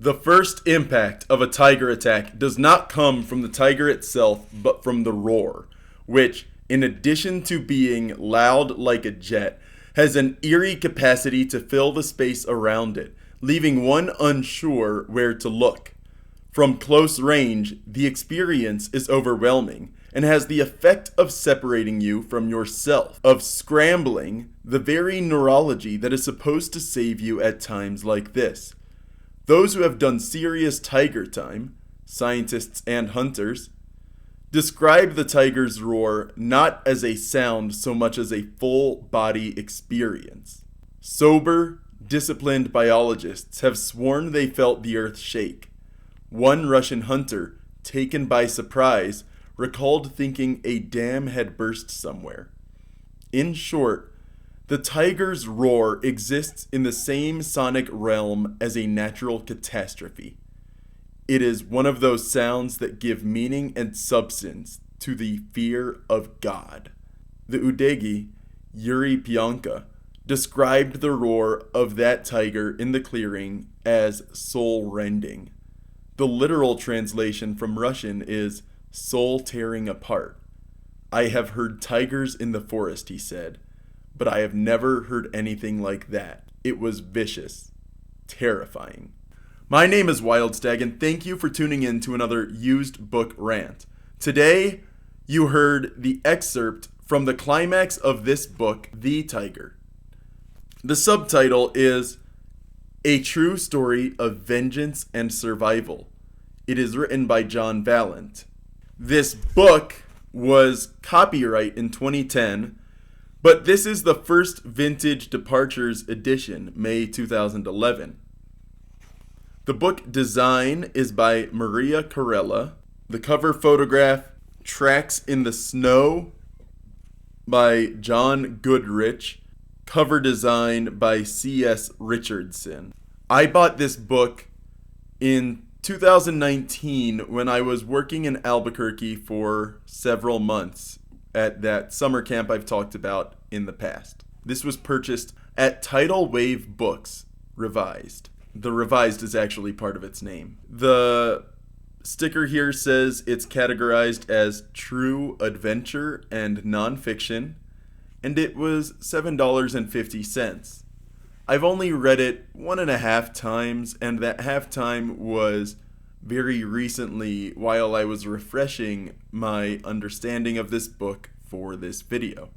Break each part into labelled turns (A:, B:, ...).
A: The first impact of a tiger attack does not come from the tiger itself, but from the roar, which, in addition to being loud like a jet, has an eerie capacity to fill the space around it, leaving one unsure where to look. From close range, the experience is overwhelming and has the effect of separating you from yourself, of scrambling the very neurology that is supposed to save you at times like this. Those who have done serious tiger time, scientists and hunters, describe the tiger's roar not as a sound so much as a full-body experience. Sober, disciplined biologists have sworn they felt the earth shake. One Russian hunter, taken by surprise, recalled thinking a dam had burst somewhere. In short, the tiger's roar exists in the same sonic realm as a natural catastrophe. It is one of those sounds that give meaning and substance to the fear of God. The Udegi, Yuri Pionka, described the roar of that tiger in the clearing as soul-rending. The literal translation from Russian is soul tearing apart. I have heard tigers in the forest, he said, but I have never heard anything like that. It was vicious, terrifying. My name is Wildstag, and thank you for tuning in to another used book rant. Today, you heard the excerpt from the climax of this book, The Tiger. The subtitle is A True Story of Vengeance and Survival. It is written by John Vallant. This book was copyright in 2010, but this is the first Vintage Departures edition, May 2011. The book design is by Maria Carella. The cover photograph, Tracks in the Snow, by John Goodrich. Cover design by C.S. Richardson. I bought this book in 2019 when I was working in Albuquerque for several months at that summer camp I've talked about in the past. This was purchased at Tidal Wave Books, Revised. The Revised is actually part of its name. The sticker here says it's categorized as true adventure and nonfiction, and it was $7.50. I've only read it 1.5 times, and that half time was very recently while I was refreshing my understanding of this book for this video.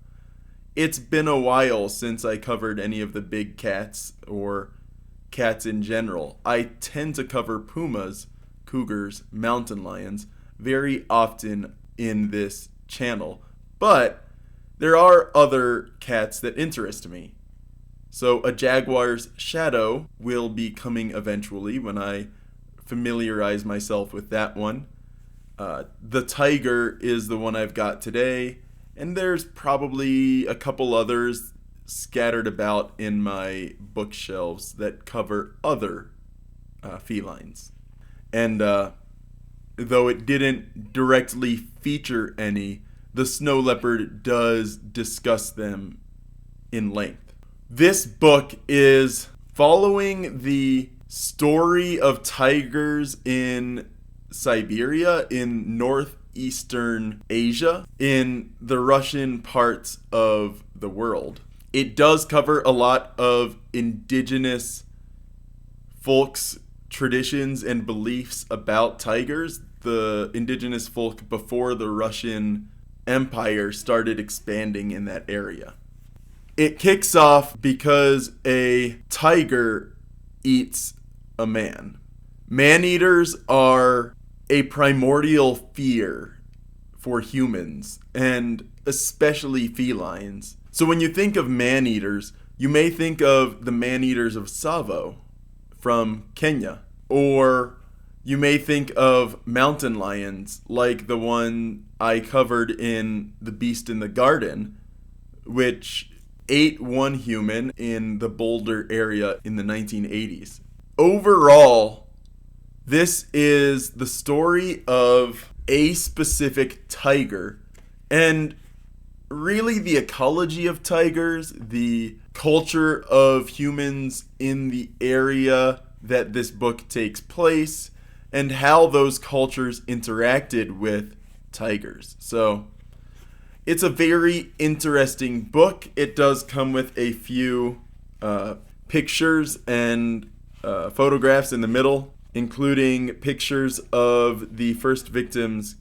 A: It's been a while since I covered any of the big cats or cats in general. I tend to cover pumas, cougars, mountain lions very often in this channel, but there are other cats that interest me. So a jaguar's shadow will be coming eventually when I familiarize myself with that one. The tiger is the one I've got today, and there's probably a couple others scattered about in my bookshelves that cover other felines. And though it didn't directly feature any, the snow leopard does discuss them in length. This book is following the story of tigers in Siberia, in northeastern Asia, in the Russian parts of the world. It does cover a lot of indigenous folks' traditions and beliefs about tigers. The indigenous folk before the Russian Empire started expanding in that area. It kicks off because a tiger eats a man. Man-eaters are a primordial fear for humans, and especially felines. So when you think of man-eaters, you may think of the man-eaters of Tsavo from Kenya, or you may think of mountain lions like the one I covered in The Beast in the Garden, which ate one human in the Boulder area in the 1980s. Overall, this is the story of a specific tiger, and really the ecology of tigers, the culture of humans in the area that this book takes place and how those cultures interacted with tigers. So it's a very interesting book. It does come with a few pictures and photographs in the middle, including pictures of the first victim's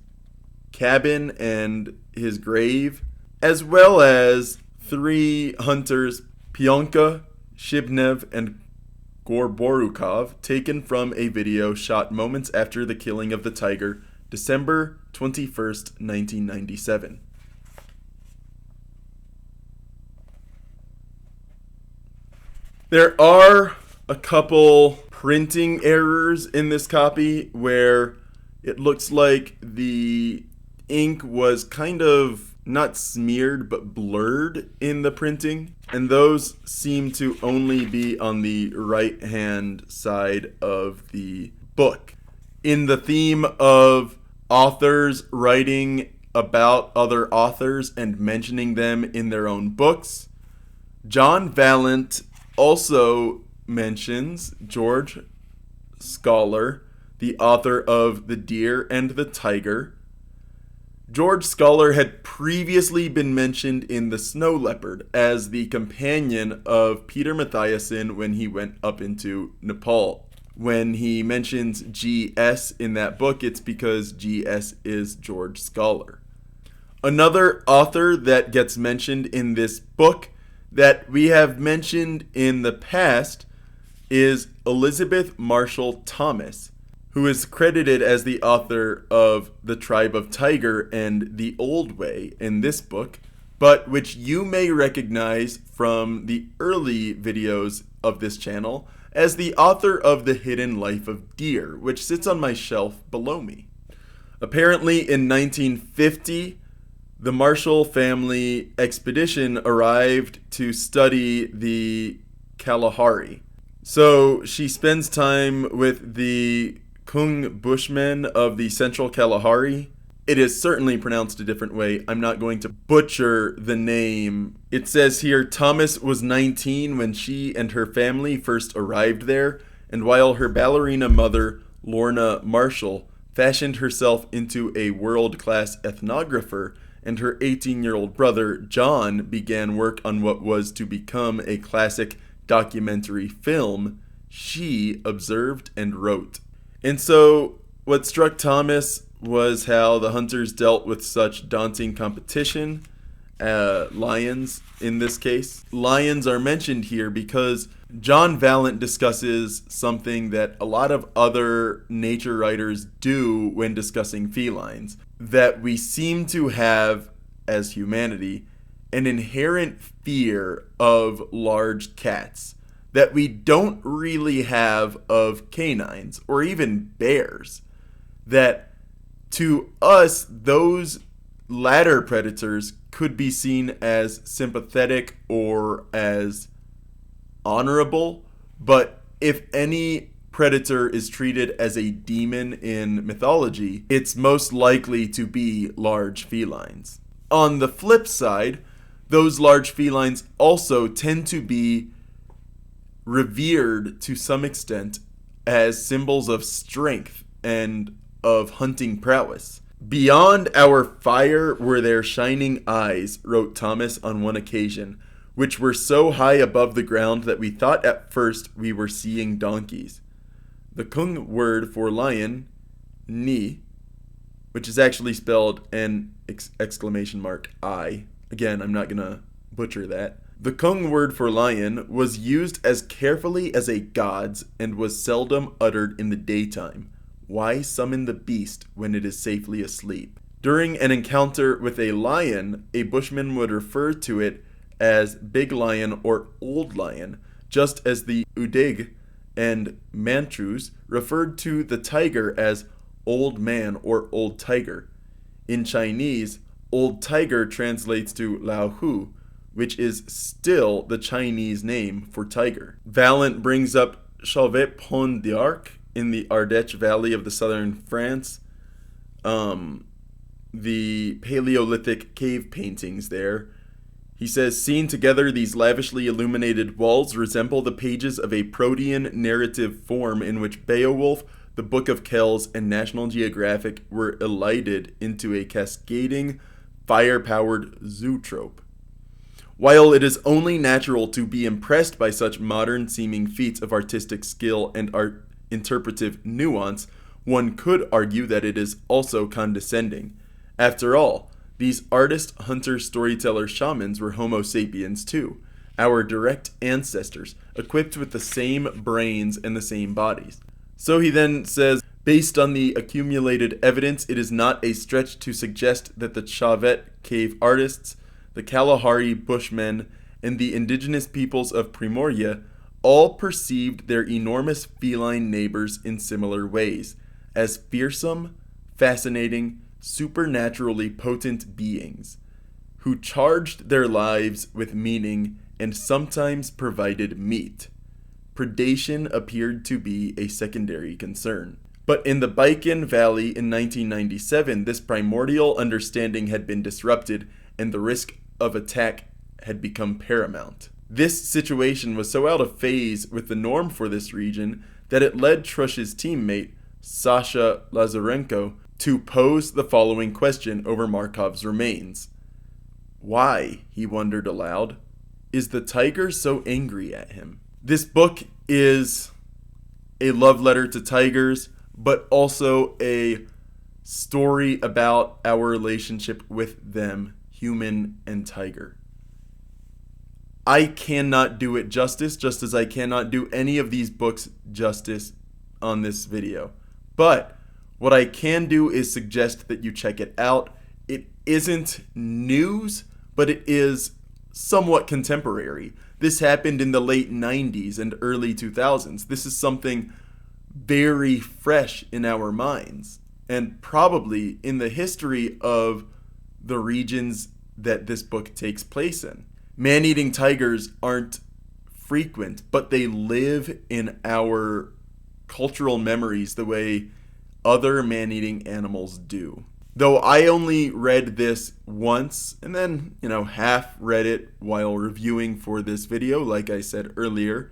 A: cabin and his grave, as well as 3 hunters, Pionka, Shibnev, and Gorborukov, taken from a video shot moments after the killing of the tiger, December 21st, 1997. There are a couple printing errors in this copy where it looks like the ink was kind of not smeared but blurred in the printing, and those seem to only be on the right hand side of the book. In the theme of authors writing about other authors and mentioning them in their own books, John Vallant also mentions George Scholar, the author of The Deer and the Tiger. George Scholar had previously been mentioned in The Snow Leopard as the companion of Peter Mathiasen when he went up into Nepal. When he mentions G.S. in that book, it's because G.S. is George Scholar. Another author that gets mentioned in this book that we have mentioned in the past is Elizabeth Marshall Thomas, who is credited as the author of The Tribe of Tiger and The Old Way in this book, but which you may recognize from the early videos of this channel as the author of The Hidden Life of Deer, which sits on my shelf below me. Apparently in 1950, the Marshall family expedition arrived to study the Kalahari. So she spends time with the Kung Bushmen of the Central Kalahari. It is certainly pronounced a different way. I'm not going to butcher the name. It says here, Thomas was 19 when she and her family first arrived there, and while her ballerina mother, Lorna Marshall, fashioned herself into a world-class ethnographer, and her 18-year-old brother, John, began work on what was to become a classic documentary film, she observed and wrote. And so what struck Thomas was how the hunters dealt with such daunting competition, lions in this case. Lions are mentioned here because John Vallant discusses something that a lot of other nature writers do when discussing felines, that we seem to have, as humanity, an inherent fear of large cats that we don't really have of canines or even bears. That to us, those latter predators could be seen as sympathetic or as honorable, but if any predator is treated as a demon in mythology, it's most likely to be large felines. On the flip side, those large felines also tend to be revered to some extent as symbols of strength and of hunting prowess. Beyond our fire were their shining eyes, wrote Thomas on one occasion, which were so high above the ground that we thought at first we were seeing donkeys. The Kung word for lion, ni, which is actually spelled an exclamation mark I. Again, I'm not gonna butcher that. The Kung word for lion was used as carefully as a god's and was seldom uttered in the daytime. Why summon the beast when it is safely asleep? During an encounter with a lion, a bushman would refer to it as big lion or old lion, just as the Udig and Manchus referred to the tiger as old man or old tiger. In Chinese, old tiger translates to Lao Hu, which is still the Chinese name for tiger. Vallant brings up Chauvet Pont d'Arc in the Ardèche Valley of the southern France. The Paleolithic cave paintings there. He says, seen together, these lavishly illuminated walls resemble the pages of a protean narrative form in which Beowulf, the Book of Kells, and National Geographic were elided into a cascading, fire-powered zoetrope. While it is only natural to be impressed by such modern-seeming feats of artistic skill and interpretive nuance, one could argue that it is also condescending. After all, these artist, hunter, storyteller shamans were Homo sapiens too, our direct ancestors, equipped with the same brains and the same bodies. So he then says, based on the accumulated evidence, it is not a stretch to suggest that the Chauvet cave artists, the Kalahari Bushmen, and the indigenous peoples of Primoria all perceived their enormous feline neighbors in similar ways, as fearsome, fascinating, supernaturally potent beings, who charged their lives with meaning and sometimes provided meat. Predation appeared to be a secondary concern. But in the Baiken Valley in 1997, this primordial understanding had been disrupted and the risk of attack had become paramount. This situation was so out of phase with the norm for this region that it led Trush's teammate, Sasha Lazarenko, to pose the following question over Markov's remains. Why, he wondered aloud, is the tiger so angry at him? This book is a love letter to tigers, but also a story about our relationship with them, human and tiger. I cannot do it justice, just as I cannot do any of these books justice on this video. But what I can do is suggest that you check it out. It isn't news, but it is somewhat contemporary. This happened in the late 90s and early 2000s. This is something very fresh in our minds, and probably in the history of the regions that this book takes place in. Man-eating tigers aren't frequent, but they live in our cultural memories the way other man-eating animals do. Though I only read this once, and then, half read it while reviewing for this video, like I said earlier,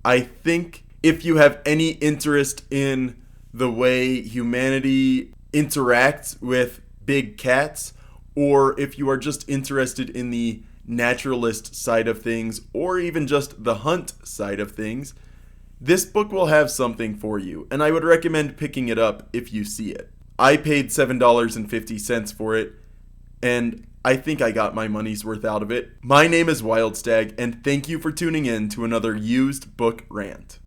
A: I think if you have any interest in the way humanity interacts with big cats, or if you are just interested in the naturalist side of things, or even just the hunt side of things, this book will have something for you, and I would recommend picking it up if you see it. I paid $7.50 for it, and I think I got my money's worth out of it. My name is Wildstag, and thank you for tuning in to another used book rant.